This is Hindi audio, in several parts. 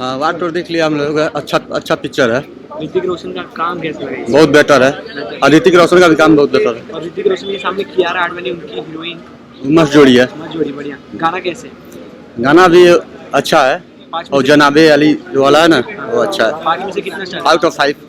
हाँ वार टूर देख लिया हम लोग। अच्छा अच्छा पिक्चर है। ऋतिक रोशन का काम कैसा लगा? बहुत बेटर है और ऋतिक रोशन का भी काम बहुत बेटर है। और ऋतिक रोशन के सामने कियारा आडवाणी उनकी हीरोइन मस्त जोड़ी है। मस्त जोड़ी, बढ़िया। गाना कैसे? गाना भी अच्छा है। पाँच में और से जनाबे अली जो वाला है ना वो अच्छा है। 5 में से कितना स्टार? 5 out of 5।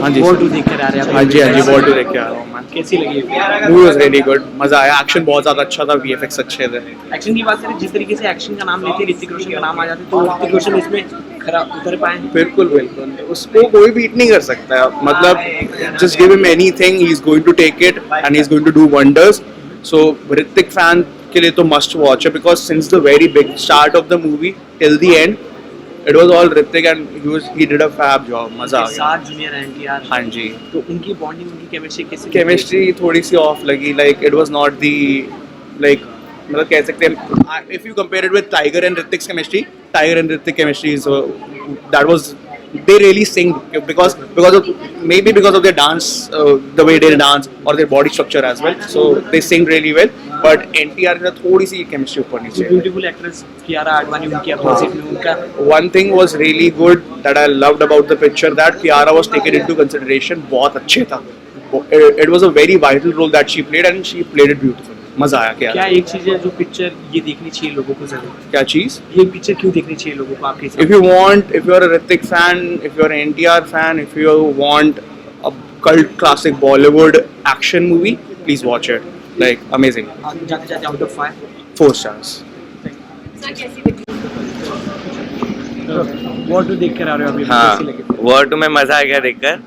हाँ जी वॉर 2 देख कर आ रहे हैं? हाँ जी वॉर 2 देख के आ रहा हूँ मैं। कैसी लगी? मूवी वाज रियली गुड, मजा आया। एक्शन बहुत ज्यादा अच्छा था, वीएफएक्स अच्छे थे। एक्शन की बात करें, जिस तरीके से एक्शन का नाम लेते ऋतिक रोशन का नाम आ जाते तो ऋतिक रोशन इसमें खराब उतर पाए? बिल्कुल बिल्कुल, उसको कोई बीट नहीं कर सकता है। मतलब just give him anything, he is going to take it and he is going to do wonders. So Hrithik fan के लिए तो मस्ट वॉच है, because since the very big start of the movie till the end it was all Hrithik and he did a fab job. मजा आ गया। साथ जूनियर एनटीआर, हाँ जी, तो उनकी बॉन्डिंग, उनकी केमिस्ट्री कैसी? केमिस्ट्री थोड़ी सी ऑफ लगी। Like it was not the like, मतलब कह सकते हैं if you compare it with tiger and Hrithik's chemistry, tiger and Hrithik chemistry is that was they really sing because of their dance, the way they dance or their body structure as well, so they sing really well. But NTR का थोड़ी सी chemistry ऊपर नीचे है। ब्यूटीफुल एक्ट्रेस कियारा आडवाणी उनकी अपोजिट में उनका One thing was really good that I loved about the picture, that Kiara was taken into consideration। बहुत अच्छे था। It was a very vital role that she played and she played it beautifully। मजा आया। क्या एक चीज है जो पिक्चर ये देखनी चाहिए लोगों को जरूर? क्या चीज? ये पिक्चर क्यों देखनी चाहिए लोगों को आपके हिसाब If you are a Hrithik fan, if you are an NTR fan, if you want a cult classic Bollywood action movie, please watch it. Like amazing। से? जाते जाते आउट ऑफ 5 4 stars। वॉर 2 देख कर आ रहे हो अभी? हाँ, कैसी लगी? वॉर 2 में मजा आ गया देखकर।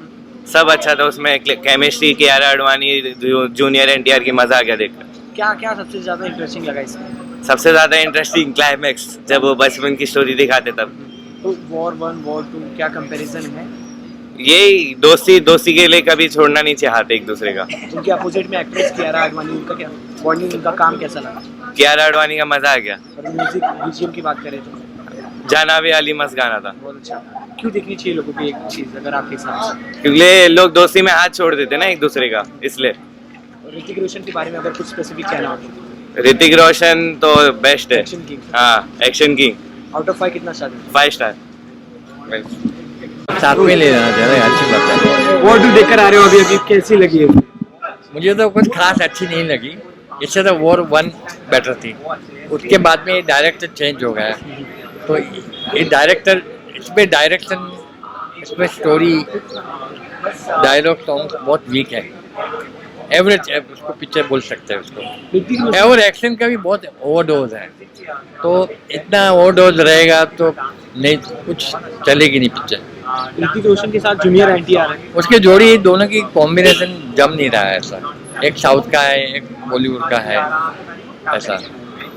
सब अच्छा था उसमें। केमिस्ट्री, कियारा आडवाणी, जूनियर एनटीआर की मजा आ गया देखकर। क्या क्या सबसे ज्यादा इंटरेस्टिंग लगा इसमें? सबसे ज्यादा इंटरेस्टिंग क्लाइमैक्स, जब वो बचपन की स्टोरी दिखाते तब। तो वॉर 1 वॉर 2 क्या कंपैरिजन है? यही दोस्ती के लिए कभी छोड़ना नहीं चाहते एक दूसरे का। उनके अपोजिट में एक्ट्रेस कियारा आडवाणी, उनका क्या बॉन्डिंग, उनका काम कैसा लगा? कियारा आडवाणी का मजा आ गया। और म्यूजिक बीजीएम की बात करें तो जनाबे अली मस्त गाना था। बहुत अच्छा। क्यों देखनी चाहिए लोगों को एक चीज अगर आपके हिसाब से? क्योंकि लोग दोस्ती में हाथ छोड़ देते ना एक दूसरे का, इसलिए। और ऋतिक रोशन के बारे में अगर कुछ स्पेसिफिक कहना हो? ऋतिक रोशन तो बेस्ट है। Action king. हाँ, एक्शन किंग। आउट ऑफ 5 कितना स्टार? 5 स्टार। साथ में ले जाना चाहिए, अच्छी बात है। वॉर 2 देख कर आ रहे हो अभी कैसी लगी है? मुझे तो कुछ खास अच्छी नहीं लगी। इससे तो वॉर 1 बेटर थी। उसके बाद में डायरेक्टर चेंज हो गया, तो ये डायरेक्टर, इसमें डायरेक्शन, इसमें स्टोरी, डायलॉग सॉन्ग बहुत वीक है। एवरेज उसको पिक्चर बोल सकते हैं उसको। और एक्शन का भी बहुत ओवरडोज है, तो इतना ओवरडोज रहेगा तो नहीं, कुछ चलेगी नहीं पिक्चर। ऋतिक रोशन के साथ जूनियर एनटीआर है, उसकी जोड़ी दोनों की कॉम्बिनेशन जम नहीं रहा है ऐसा। एक साउथ का है, एक बॉलीवुड का है, ऐसा।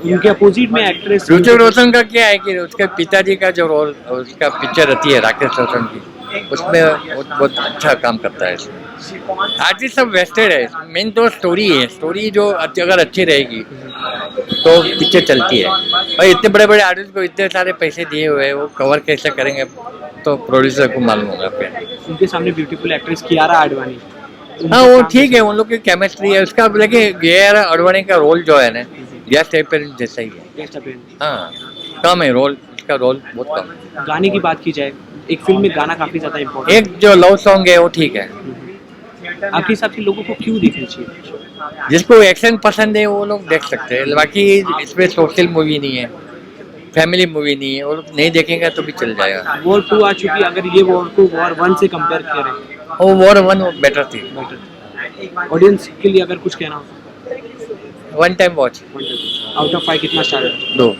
उनके अपोजिट में एक्ट्रेस ऋतिक रोशन का क्या है कि उसके पिताजी का जो रोल उसका पिक्चर रहती है राकेश रोशन की, उसमें बहुत अच्छा काम करता है। आर्टिस्ट सब वेस्टेड है, मेन तो स्टोरी है। स्टोरी जो अगर अच्छी रहेगी तो पिक्चर चलती है। और इतने बड़े बड़े आर्टिस्ट को इतने सारे पैसे दिए हुए हैं, वो कवर कैसे करेंगे तो प्रोड्यूसर को मालूम होगा फिर। उनके सामने ब्यूटीफुल एक्ट्रेस कियारा आडवाणी। हाँ वो ठीक है, उन लोग की केमिस्ट्री है उसका, लेकिन कियारा आडवाणी का रोल जो है ना गेस्ट अपीयरेंस जैसा ही है। हाँ, कम है रोल, इसका रोल बहुत कम है। गाने की बात की जाए, एक फिल्म में गाना काफी ज्यादा इम्पोर्टेंट। एक जो लव सॉन्ग है वो ठीक है। आपके हिसाब से लोगों को क्यों देखनी चाहिए? जिसको एक्शन पसंद है वो लोग देख सकते हैं, बाकी इसमें सोशल मूवी नहीं है, फैमिली मूवी नहीं है, वो लोग नहीं देखेंगे तो भी चल जाएगा। वॉर 2 आ चुकी, अगर ये वॉर को वॉर 1 से कंपेयर करें, वो वॉर 1 बेटर थी। ऑडियंस के लिए अगर कुछ कहना हो? 1 टाइम वॉच। आउट ऑफ 5 कितना स्टार है? 2।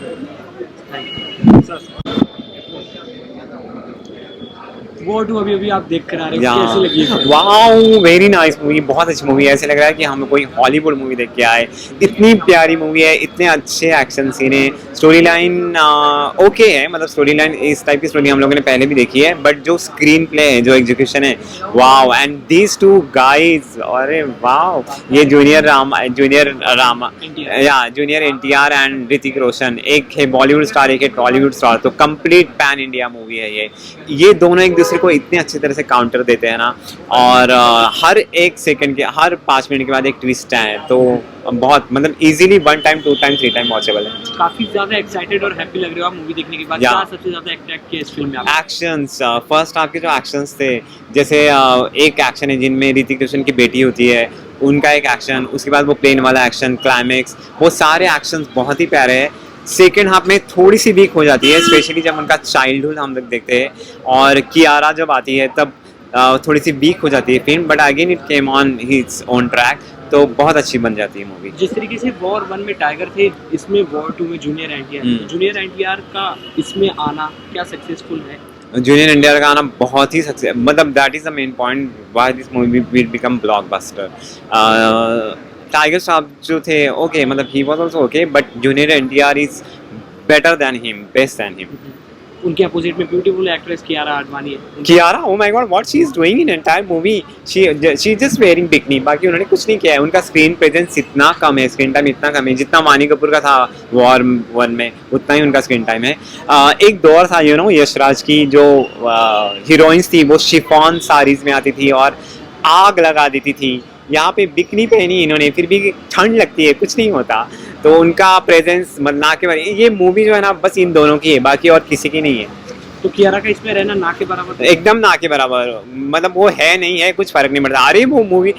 वॉर 2 अभी आप देख कर आ रहे हो, कैसी लगी है? वाओ, वेरी नाइस मूवी, बहुत अच्छी मूवी है। ऐसे लग रहा है कि हम कोई हॉलीवुड मूवी देख के आए। इतनी प्यारी मूवी है, इतने अच्छे एक्शन सीन है, स्टोरी लाइन ओके है। मतलब स्टोरी लाइन इस टाइप की स्टोरी हम लोगों ने पहले भी देखी है, बट जो स्क्रीन प्ले है, जो एग्जीक्यूशन है, वाओ। एंड दीज 2 गाइज, अरे वाओ, ये जूनियर एनटीआर एंड ऋतिक रोशन, एक है बॉलीवुड स्टार, एक है टॉलीवुड स्टार, तो कंप्लीट पैन इंडिया मूवी है ये दोनों एक दूसरे को इतने अच्छी तरह से काउंटर देते हैं ना, और हर एक सेकंड के, हर 5 मिनट के बाद एक ट्विस्ट है, तो बहुत मतलब easily 1 time 2 time 3 time watchable है। काफी ज्यादा एक्साइटेड और हैप्पी लग रहे हो आप मूवी देखने के बाद। Yeah. क्या सबसे ज्यादा अट्रैक्ट किया इस फिल्म में आपको? एक्शंस, फर्स्ट हाफ के जो एक्शंस थे, जैसे एक एक्शन है जिनमें ऋतिक रोशन की बेटी होती है, उनका एक एक्शन, उसके बाद वो प्लेन वाला एक्शन, क्लाइमेक्स, वो सारे एक्शंस बहुत ही प्यारे हैं। सेकेंड हाफ में थोड़ी सी वीक हो जाती है, स्पेशली जब उनका चाइल्डहुड हम लोग देखते हैं, और कियारा जब आती है तब थोड़ी सी वीक हो जाती है film, but again it came on hits on track, तो बहुत अच्छी बन जाती है मूवी। जिस तरीके से वॉर 1 में टाइगर थे, इसमें वॉर 2 में जूनियर एनटीआर, जूनियर एनटीआर का इसमें आना क्या सक्सेसफुल है? जूनियर एनटीआर का आना बहुत ही सक्सेस, मतलब that is the main point why this movie will become blockbuster. Tiger साहब जो थे ओके, मतलब he was also okay, but junior NTR is better than him, best than him. उनके अपोजिट में ब्यूटीफुल एक्ट्रेस कियारा आडवाणी है। Kiara, oh my god, what she is doing in entire movie, she just wearing bikini, बाकी उन्होंने कुछ नहीं किया है। उनका स्क्रीन प्रेजेंस इतना कम है, स्क्रीन टाइम इतना कम है, जितना वानी कपूर का था वॉर 1 में, उतना ही उनका स्क्रीन टाइम है। एक दौर था यशराज की जो हीरोइंस थी, वो शिफॉन साड़ीज में आती थी और आग लगा देती थी। यहाँ पे बिकनी पहनी इन्होंने, फिर भी ठंड लगती है, कुछ नहीं होता। तो उनका प्रेजेंस ना के बराबर, ये मूवी जो है ना बस इन दोनों की है, बाकी और किसी की नहीं है। तो कियारा का इसमें रहना ना के बराबर, एकदम ना के बराबर, मतलब वो है नहीं है, कुछ फर्क नहीं पड़ता। अरे वो मूवी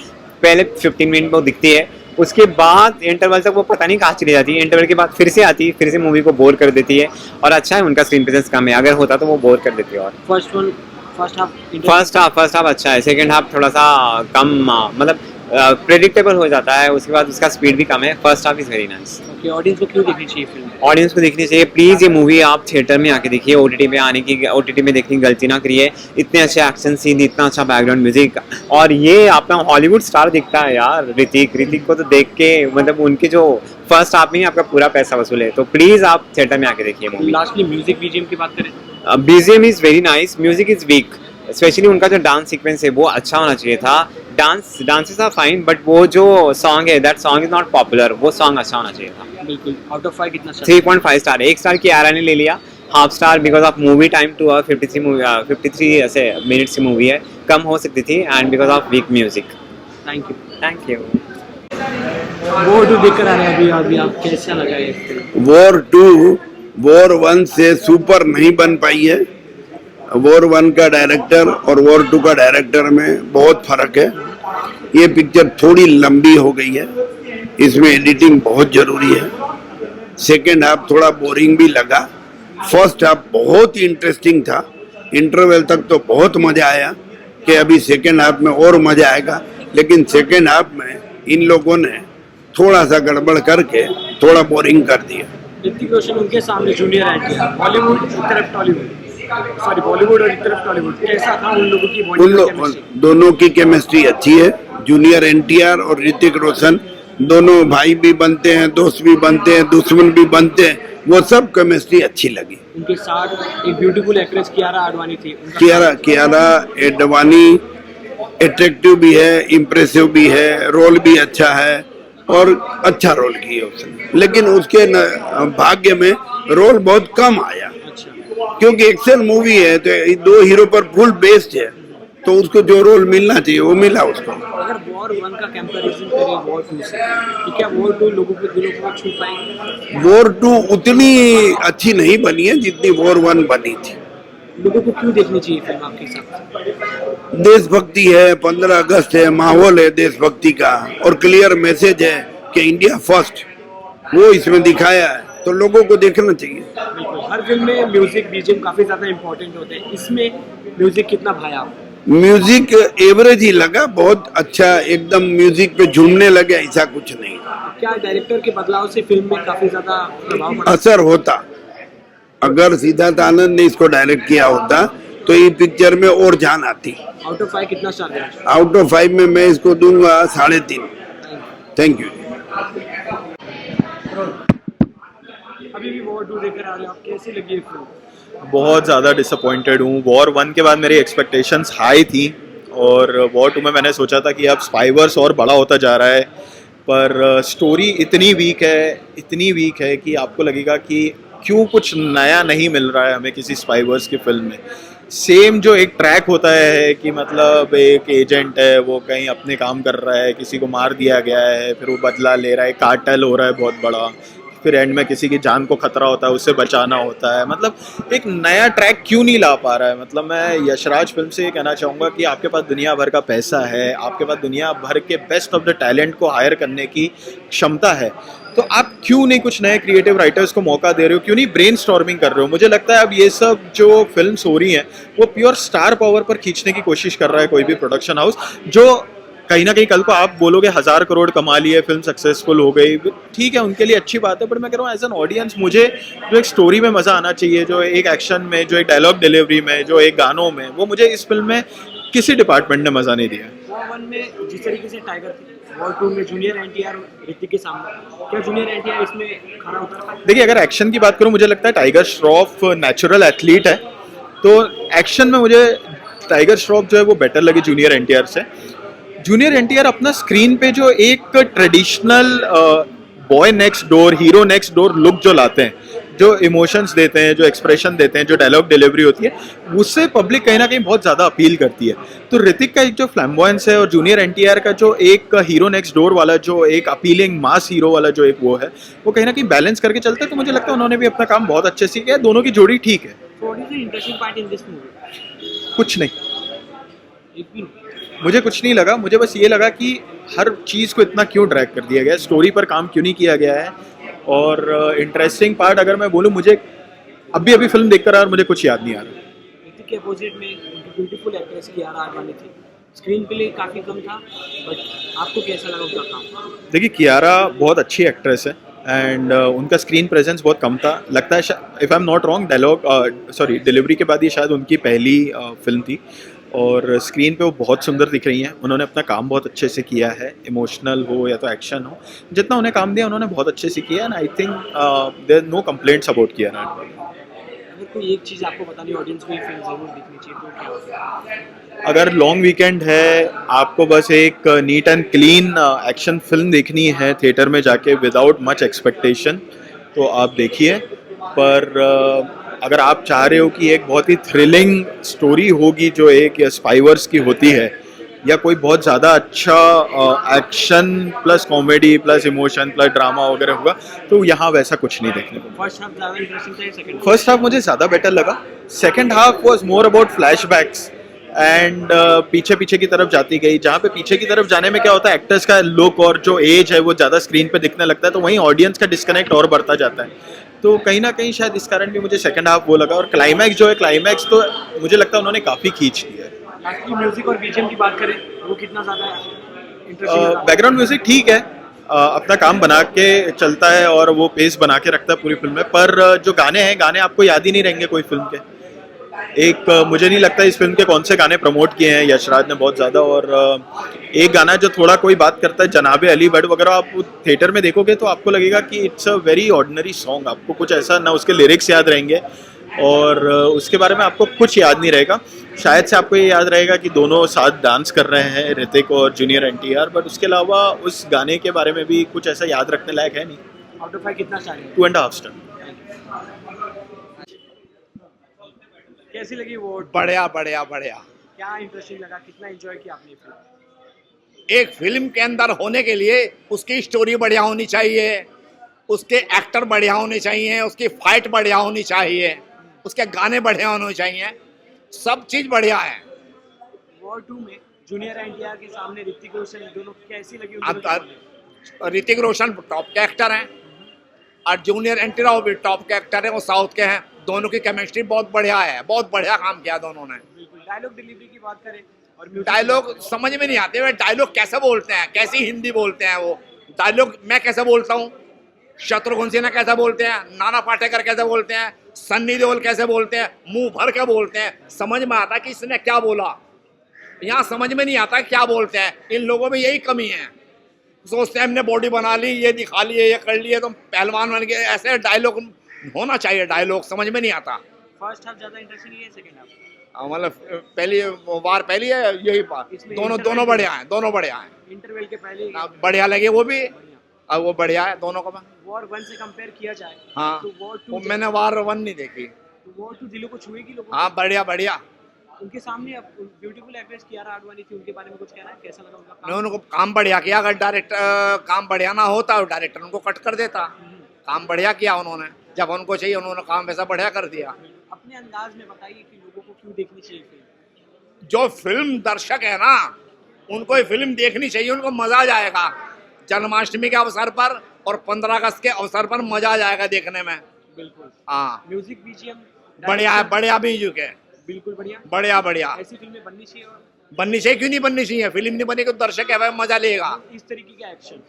पहले 15 मिनट में वो दिखती है, उसके बाद इंटरवल तक वो पता नहीं कहाँ चली जाती है, इंटरवल के बाद फिर से आती है, फिर से मूवी को बोर कर देती है। और अच्छा है उनका स्क्रीन प्रेजेंस कम है, अगर होता तो वो बोर कर देती है। और फर्स्ट हाफ अच्छा है, सेकेंड हाफ थोड़ा सा कम, मतलब प्रेडिक्टेबल हो जाता है, उसके बाद उसका स्पीड भी कम है। First half is very nice. Okay, audience को क्यों देखनी चाहिए फिल्म? ऑडियंस को देखनी चाहिए, प्लीज़ ये मूवी आप थिएटर में आके देखिए, ओटीटी पे आने की, ओटीटी में देखने की गलती ना करिए। इतने अच्छे एक्शन सीन, इतना अच्छा बैकग्राउंड म्यूजिक, और ये अपना हॉलीवुड स्टार दिखता है यार, ऋतिक को तो देख के मतलब उनके जो फर्स्ट हाफ में ही आपका पूरा पैसा वसूल है। तो प्लीज़ आप थिएटर में आके देखिए मूवी। लास्टली म्यूजिक बीजीएम की बात करें, BGM is very nice, music is week, specially उनका जो डांस सीक्वेंस है वो अच्छा होना चाहिए था। डांसेस आर फाइन, बट वो जो सॉन्ग है that song is not popular, वो सॉन्ग अच्छा होना चाहिए था। बिल्कुल। आउट ऑफ 5 कितना? 3.5 स्टार। 1 स्टार कियारा ने ले लिया, half star because of movie time 2 और 53 ऐसे मिनट्स की मूवी है, कम हो सकती थी, and because of weak music. Thank you. वो जो देखकर आ रहे हैं अभी आप, कैसा लगा ये फिल्म? वॉर 2 वॉर 1 से सुपर नहीं बन पाई है। वॉर 1 का डायरेक्टर और वॉर 2 का डायरेक्टर में बहुत फर्क है। ये पिक्चर थोड़ी लंबी हो गई है, इसमें एडिटिंग बहुत जरूरी है। सेकेंड हाफ थोड़ा बोरिंग भी लगा, फर्स्ट हाफ बहुत ही इंटरेस्टिंग था। इंटरवल तक तो बहुत मजा आया कि अभी सेकेंड हाफ में और मजा आएगा, लेकिन सेकेंड हाफ में इन लोगों ने थोड़ा सा गड़बड़ करके थोड़ा बोरिंग कर दिया। ऋतिक रोशन उनके सामने जूनियर एनटीआर, बॉलीवुड एक तरफ टॉलीवुड, सॉरी बॉलीवुड और एक तरफ टॉलीवुड, कैसा था उन लोगों की बॉन्डिंग? दोनों की केमिस्ट्री अच्छी है। जूनियर एनटीआर और ऋतिक रोशन दोनों भाई भी बनते हैं, दोस्त भी बनते हैं, दुश्मन भी बनते हैं, वो सब केमिस्ट्री अच्छी लगी। उनके साथ एक ब्यूटीफुल एक्ट्रेस कियारा आडवाणी थी। कियारा आडवाणी अट्रैक्टिव भी है, इम्प्रेसिव भी है, रोल भी अच्छा है और अच्छा रोल किया उसने, लेकिन उसके भाग्य में रोल बहुत कम आया। क्योंकि एक्शन मूवी है तो 2 हीरो पर फुल बेस्ड है, तो उसको जो रोल मिलना चाहिए वो मिला उसको। अगर वॉर 1 का कंपैरिजन करें वॉर 2 से, तो क्या वॉर 2 लोगों के दिलों को छू पाएगी? वॉर 2 उतनी अच्छी नहीं बनी है जितनी वॉर 1 बनी थी। लोगों को क्यों देखनी चाहिए फिल्म आपके हिसाब से? देशभक्ति है, 15 अगस्त है, माहौल है देशभक्ति का, और क्लियर मैसेज है कि इंडिया फर्स्ट, वो इसमें दिखाया है, तो लोगों को देखना चाहिए। बिल्कुल, हर फिल्म में म्यूजिक बीजीएम काफी ज्यादा इंपॉर्टेंट होते हैं, इसमें म्यूजिक कितना भाया? म्यूजिक एवरेज ही लगा, बहुत अच्छा, एकदम म्यूजिक पे झूमने लगे ऐसा कुछ नहीं। क्या डायरेक्टर के बदलाव से फिल्म में काफी ज्यादा प्रभाव पड़ा? असर होता, अगर सिद्धार्थ आनंद ने इसको डायरेक्ट किया होता तो ये पिक्चर में और जान आती। आउट ऑफ 5 कितना स्टार देना? आउट ऑफ 5 में मैं इसको दूंगा 3.5। Thank you. अभी भी वॉर 2 देखकर आ रहे हो आप, कैसी लगी ये फिल्म? बहुत ज़्यादा डिसअपॉइंटेड हूँ। वॉर 1 के बाद मेरी एक्सपेक्टेशंस हाई थी, और वॉर 2 में मैंने सोचा था कि अब स्पाइवर्स और बड़ा होता जा रहा है, पर स्टोरी इतनी वीक है कि आपको लगेगा कि क्यों कुछ नया नहीं मिल रहा है हमें किसी स्पाइवर्स की फिल्म में। सेम जो एक ट्रैक होता है कि मतलब एक एजेंट है, वो कहीं अपने काम कर रहा है, किसी को मार दिया गया है, फिर वो बदला ले रहा है, कार्टेल हो रहा है बहुत बड़ा, फिर एंड में किसी की जान को खतरा होता है, उससे बचाना होता है। मतलब एक नया ट्रैक क्यों नहीं ला पा रहा है? मतलब मैं यशराज फिल्म से ये कहना चाहूँगा कि आपके पास दुनिया भर का पैसा है, आपके पास दुनिया भर के बेस्ट ऑफ द टैलेंट को हायर करने की क्षमता है, तो आप क्यों नहीं कुछ नए क्रिएटिव राइटर्स को मौका दे रहे हो? क्यों नहीं ब्रेनस्टॉर्मिंग कर रहे हो? मुझे लगता है अब ये सब जो फिल्म्स हो रही हैं वो प्योर स्टार पावर पर खींचने की कोशिश कर रहा है कोई भी प्रोडक्शन हाउस, जो कहीं ना कहीं कल को आप बोलोगे 1000 करोड़ कमा लिए, फिल्म सक्सेसफुल हो गई, ठीक है, उनके लिए अच्छी बात है, पर मैं कह रहा हूँ एज एन ऑडियंस मुझे जो एक स्टोरी में मज़ा आना चाहिए, जो एक एक्शन में, जो एक डायलॉग डिलीवरी में, जो एक गानों में, वो मुझे इस फिल्म में किसी डिपार्टमेंट ने मज़ा नहीं दिया। वॉर 1 में जिस तरीके से टाइगर थी, वॉर 2 में जूनियर एनटीआर ऋतिक के सामने, क्या जूनियर एनटीआर इसमें खरा उतर पाए? देखिए, अगर एक्शन की बात करूँ, मुझे लगता है टाइगर श्रॉफ नेचुरल एथलीट है, तो एक्शन में मुझे टाइगर श्रॉफ जो है वो बेटर लगी जूनियर एनटीआर से। जूनियर एनटीआर अपना स्क्रीन पे जो एक traditional boy next door, hero next door look जो लाते हैं, जो इमोशंस देते हैं, जो एक्सप्रेशन देते हैं, जो डायलॉग डिलीवरी होती है, उससे पब्लिक कहीं ना कहीं बहुत ज़्यादा अपील करती है। तो ऋतिक का एक जो फ्लैम्बॉयंस है और जूनियर एनटीआर का जो एक हीरो नेक्स्ट डोर वाला, जो एक अपीलिंग मास हीरो वाला जो एक वो है, वो कहीं ना कहीं बैलेंस करके चलता है। तो मुझे लगता है उन्होंने भी अपना काम बहुत अच्छे से किया है, दोनों की जोड़ी ठीक है। Interesting part in this movie? कुछ नहीं, एक भी नहीं। मुझे कुछ नहीं लगा, मुझे बस ये लगा कि हर चीज़ को इतना क्यों ड्रैग कर दिया गया है, स्टोरी पर काम क्यों नहीं किया गया है। और इंटरेस्टिंग पार्ट अगर मैं बोलूँ, मुझे अभी फिल्म देखकर आया और मुझे कुछ याद नहीं आ रहा। ऋतिक के अपोजिट में उनकी ब्यूटीफुल एक्ट्रेस कियारा आडवाणी थी, स्क्रीन प्ले काफ़ी कम था, बट आपको कैसा लगा उनका काम? देखिए, कियारा बहुत अच्छी एक्ट्रेस है एंड उनका स्क्रीन प्रेजेंस बहुत कम था। लगता है, if I am not wrong, delivery के बाद ये शायद उनकी पहली फिल्म थी, और स्क्रीन पे वो बहुत सुंदर दिख रही हैं। उन्होंने अपना काम बहुत अच्छे से किया है, इमोशनल हो या तो एक्शन हो, जितना उन्हें काम दिया उन्होंने बहुत अच्छे से किया, and I think there no complaints about Kiara. अगर कोई एक चीज़ आपको बतानी ऑडियंस को ये फिल्म ज़रूर देखनी चाहिए तो क्या होगा? अगर लॉन्ग वीकेंड है, आपको बस एक neat and clean action film देखनी है थिएटर में जाके विदाउट मच एक्सपेक्टेशन, तो आप देखिए। पर अगर आप चाह रहे हो कि एक बहुत ही थ्रिलिंग स्टोरी होगी जो एक स्पाइवर्स की होती है, या कोई बहुत ज़्यादा अच्छा action plus comedy plus emotion plus drama वगैरह होगा, तो यहाँ वैसा कुछ नहीं देखने को। फर्स्ट हाफ ज़्यादा इंटरेस्टिंग था या सेकंड? फर्स्ट हाफ मुझे ज़्यादा बेटर लगा, second half was more about flashbacks and पीछे पीछे की तरफ जाती गई। जहाँ पे पीछे की तरफ जाने में क्या होता है, एक्टर्स का लुक और जो एज है वो ज़्यादा स्क्रीन पे दिखने लगता है, तो वहीं ऑडियंस का डिस्कनेक्ट और बढ़ता जाता है। तो कहीं ना कहीं शायद इस कारण भी मुझे सेकंड हाफ वो लगा। और क्लाइमैक्स जो है, क्लाइमैक्स तो मुझे लगता है उन्होंने काफ़ी खींच लिया है। लास्टली म्यूजिक और बीजीएम की बात करें, वो कितना ज़्यादा इंटरेस्टिंग? बैकग्राउंड म्यूजिक ठीक है, अपना काम बना के चलता है और वो पेस बना के रखता है पूरी फिल्म में, पर जो गाने हैं, गाने आपको याद ही नहीं रहेंगे कोई फिल्म के। मुझे नहीं लगता इस फिल्म के कौन से गाने प्रमोट किए हैं यशराज ने बहुत ज़्यादा, और एक गाना जो थोड़ा कोई बात करता है, जनाबे अली बट वगैरह, आप थिएटर में देखोगे तो आपको लगेगा कि it's a very ordinary song. आपको कुछ ऐसा ना उसके लिरिक्स याद रहेंगे और उसके बारे में आपको कुछ याद नहीं रहेगा। शायद से आपको ये याद रहेगा कि दोनों साथ डांस कर रहे हैं, ऋतिक और जूनियर एनटीआर, बट उसके अलावा उस गाने के बारे में भी कुछ ऐसा याद रखने लायक है नहीं। आउट ऑफ 5 कितना चाहिए? 2.5 स्टार। कैसी लगी वो? बढ़िया बढ़िया बढ़िया। क्या इंटरेस्टिंग लगा, कितना एंजॉय किया आपने फिल्म? एक फिल्म के अंदर होने के लिए उसकी स्टोरी बढ़िया होनी चाहिए, उसके एक्टर बढ़िया होने चाहिए, उसकी फाइट बढ़िया होनी चाहिए, उसके गाने बढ़िया होने चाहिए, सब चीज बढ़िया है। वॉर 2 में जूनियर एनटीआर के सामने ऋतिक रोशन, दोनों कैसी लगी? ऋतिक रोशन टॉप के एक्टर हैं और जूनियर एनटीआर भी टॉप के एक्टर हैं, वो साउथ के हैं। दोनों की केमिस्ट्री बहुत बढ़िया है, बहुत बढ़िया काम किया दोनों ने। डायलॉग डिलीवरी की बात करें और डायलॉग समझ में नहीं आते, वे डायलॉग कैसे बोलते हैं, कैसी हिंदी बोलते हैं वो डायलॉग। मैं कैसे बोलता हूँ, शत्रुघ्न सिन्हा कैसे बोलते हैं, नाना पाटेकर कैसे बोलते हैं, सन्नी देओल कैसे बोलते हैं, मुंह भर के बोलते हैं, समझ में आता कि इसने क्या बोला। यहाँ समझ में नहीं आता क्या बोलते हैं। इन लोगों में यही कमी है, सोचते हैं हमने बॉडी बना ली, ये दिखा लिए, ये कर लिए, तो पहलवान बन गए। ऐसे डायलॉग होना चाहिए, डायलॉग समझ में नहीं आता। फर्स्ट हाफ ज्यादा इंटरेस्टिंग है, सेकंड हाफ? मतलब पहली बार पहली है, यही बार दोनों बढ़िया हैं, दोनों बढ़िया हैं। इंटरवल के पहले बढ़िया लगे वो भी, अब वो बढ़िया है दोनों का। वॉर 1 से कंपेयर किया जाए हाँ, तो वॉर 2, मैंने वॉर 1 नहीं देखी, तो वॉर 2 दिलों को छुएगी लोगों? हाँ बढ़िया बढ़िया, उनके सामने अब ब्यूटीफुल एक्ट्रेस कियारा आडवाणी थी, उनके बारे में कुछ कहना है, कैसा लगा उनका नहीं काम? उनको काम बढ़िया किया, अगर डायरेक्टर काम बढ़िया ना होता तो डायरेक्टर उनको कट कर देता। काम बढ़िया किया उन्होंने, जब उनको चाहिए उन्होंने काम वैसा बढ़िया कर दिया। अपने अंदाज में बताइए कि लोगों को क्यों देखनी चाहिए फिल्म? जो फिल्म दर्शक है ना, उनको ये फिल्म देखनी चाहिए, उनको मजा आ जाएगा। जन्माष्टमी के अवसर पर और 15 अगस्त के अवसर पर मजा आ जाएगा देखने में। बिल्कुल। हाँ म्यूजिक बीजीएम बढ़िया है, बढ़िया म्यूजिक है, बिल्कुल बढ़िया। बढ़िया बढ़िया। ऐसी फिल्में बननी चाहिए, और बननी चाहिए, क्यों नहीं बननी चाहिए? फिल्म नहीं बनेगी तो दर्शक है भाई मजा लेगा। इस तरीके का एक्शन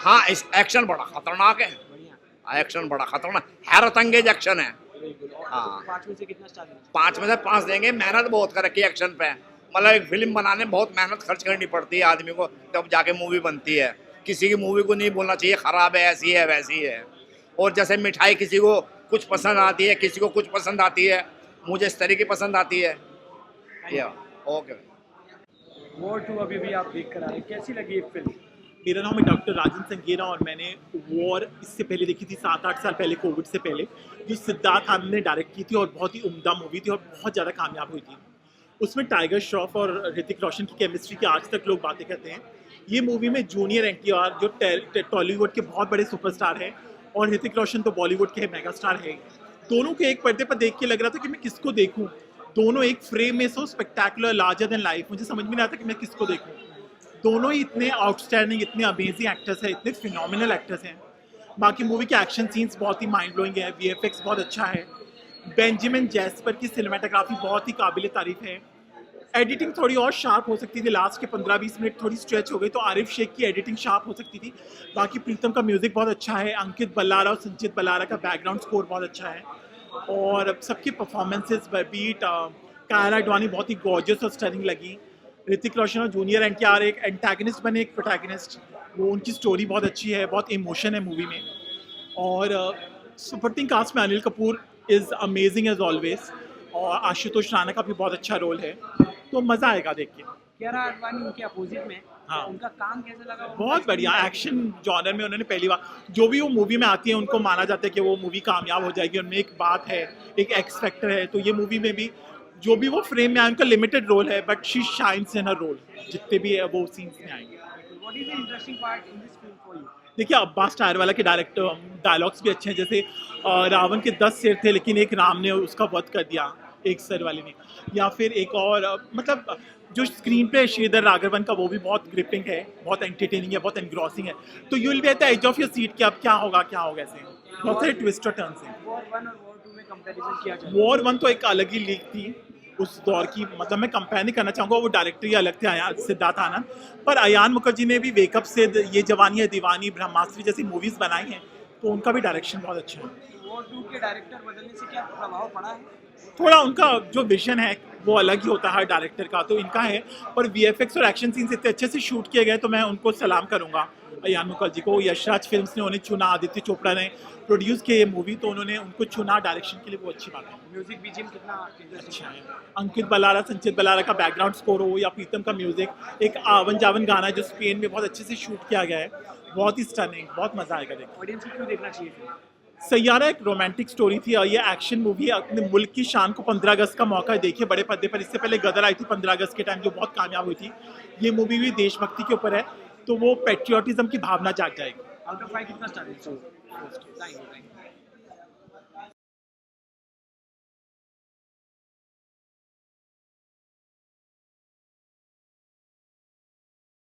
हाँ इस एक्शन बड़ा खतरनाक है, बढ़िया। एक्शन बड़ा खतरनाक, हैरत अंगेज एक्शन है। बिल्कुल। और हाँ। 5 में से कितना स्टार देना? 5 में से 5 देंगे। मेहनत बहुत कर रखी है एक्शन पे, मतलब एक फिल्म बनाने में बहुत मेहनत खर्च करनी पड़ती है आदमी को, तब जाके मूवी बनती है। किसी की मूवी को नहीं बोलना चाहिए खराब है, ऐसी है वैसी है। और जैसे मिठाई किसी को कुछ पसंद आती है, किसी को कुछ पसंद आती है, मुझे इस तरीके की पसंद आती है। ओके। वॉर 2 अभी भी आप देख कर आए, कैसी लगी ये फिल्म? मेरा नाम है डॉक्टर राजन संगेरा और मैंने वॉर इससे पहले देखी थी 7-8 साल पहले, कोविड से पहले, जो सिद्धार्थ आनंद ने डायरेक्ट की थी और बहुत ही उम्दा मूवी थी और बहुत ज़्यादा कामयाब हुई थी। उसमें टाइगर श्रॉफ और ऋतिक रोशन की केमिस्ट्री की आज तक लोग बातें करते हैं। ये मूवी में जूनियर एनटीआर जो टॉलीवुड के बहुत बड़े सुपरस्टार हैं और ऋतिक रोशन तो बॉलीवुड के मेगा स्टार है, दोनों के एक पर्दे पर देख के लग रहा था कि मैं किसको देखूं। दोनों एक फ्रेम में सो स्पेक्टैकुलर, लार्जर देन लाइफ, मुझे समझ में नहीं आता कि मैं किसको देखूं। दोनों ही इतने आउटस्टैंडिंग, इतने अमेजिंग एक्टर्स हैं, इतने फिनोमिनल एक्टर्स हैं। बाकी मूवी के एक्शन सीन्स बहुत ही माइंड ब्लोइंग है, वीएफएक्स बहुत अच्छा है, बेंजामिन जैस्पर की सिनेमेटोग्राफी बहुत ही काबिल तारीफ है। एडिटिंग थोड़ी और शार्प हो सकती थी, लास्ट के 15-20 मिनट थोड़ी स्ट्रेच हो गई, तो आरिफ शेख की एडिटिंग शार्प हो सकती थी। बाकी प्रीतम का म्यूजिक बहुत अच्छा है, अंकित बल्लारा और संचित बल्लारा का बैकग्राउंड स्कोर बहुत अच्छा है, और सबकी परफॉर्मेंसेज बीट कियारा आडवाणी बहुत ही गॉर्जियस और स्टनिंग लगी। ऋतिक रोशन और जूनियर एनटीआर एक एंटागनिस्ट बने एक प्रोटैगनिस्ट, वो उनकी स्टोरी बहुत अच्छी है, बहुत इमोशन है मूवी में। और सुपरटिंग कास्ट में Anil Kapoor is amazing as always, और आशुतोष राणा का भी बहुत अच्छा रोल है, तो मज़ा आएगा देख के। कियारा आडवाणी उनके अपोजिट में, हाँ। उनका काम कैसा लगा? बहुत बढ़िया एक्शन जॉनर में उन्होंने पहली बार, जो भी वो मूवी में आती है उनको माना जाता है कि वो मूवी कामयाब हो जाएगी, उनमें एक बात है, एक एक्स फैक्टर है। तो ये मूवी में भी जो भी वो फ्रेम में आए, उनका लिमिटेड रोल है, but she shines in her role, जितने भी है वो सीन्स में आएंगे। What is the interesting part in this film for you? देखिए, अब्बास टायरवाला के डायरेक्टर डायलॉग्स भी अच्छे हैं, जैसे रावण के 10 सिर थे लेकिन एक राम ने उसका वध कर दिया, एक सर वाले ने। या फिर एक और मतलब जो स्क्रीन पे श्रीधर राघवन का, वो भी बहुत ग्रिपिंग है, बहुत एंटरटेनिंग है, बहुत एनग्रॉसिंग है। तो you will be at the edge of your seat कि अब क्या होगा ऐसे बहुत सारे ट्विस्ट और टर्न्स हैं। वॉर 1 और वॉर 2 में कंपैरिजन किया जाए, वॉर 1 तो एक अलग ही लीग थी उस दौर की, मतलब मैं कंपेयर नहीं करना चाहूँगा, वो डायरेक्टर ही अलग थे, सिद्धार्थ आनंद। पर अयान मुखर्जी ने भी वेकअप से ये जवानी है दीवानी, ब्रह्मास्त्र जैसी मूवीज़ बनाई हैं, तो उनका भी डायरेक्शन बहुत अच्छा है। वॉर 2 के डायरेक्टर बदलने से क्या प्रभाव पड़ा है? थोड़ा उनका जो विजन है वो अलग ही होता है हर डायरेक्टर का, तो इनका है। पर वीएफएक्स और एक्शन सीन्स इतने अच्छे से शूट किए गए, तो मैं उनको सलाम करूंगा अयान मुखर्जी को। यशराज फिल्म्स ने उन्हें चुना, आदित्य चोपड़ा ने प्रोड्यूस किया ये मूवी, तो उन्होंने उनको चुना डायरेक्शन के लिए, वो अच्छी बात है। म्यूजिक बीजीएम कितना अच्छा है। अंकित बल्लारा, संचित बल्लारा का बैकग्राउंड स्कोर हो या प्रीतम का म्यूजिक, एक आवन जावन गाना जो स्पेन में बहुत अच्छे से शूट किया गया है, बहुत ही स्टनिंग, बहुत मजा आएगा देखने। ऑडियंस को क्यों देखना चाहिए? सैयारा एक रोमांटिक स्टोरी थी और ये एक्शन मूवी है। अपने मुल्क की शान को 15 अगस्त का मौका देखिए बड़े पर्दे पर। इससे पहले गदर आई थी 15 अगस्त के टाइम, जो बहुत कामयाब हुई थी। ये मूवी भी देशभक्ति के ऊपर है, तो वो पेट्रियाटिज्म की भावना जाग जाएगी। आउट ऑफ 5 कितना स्टार देंगे?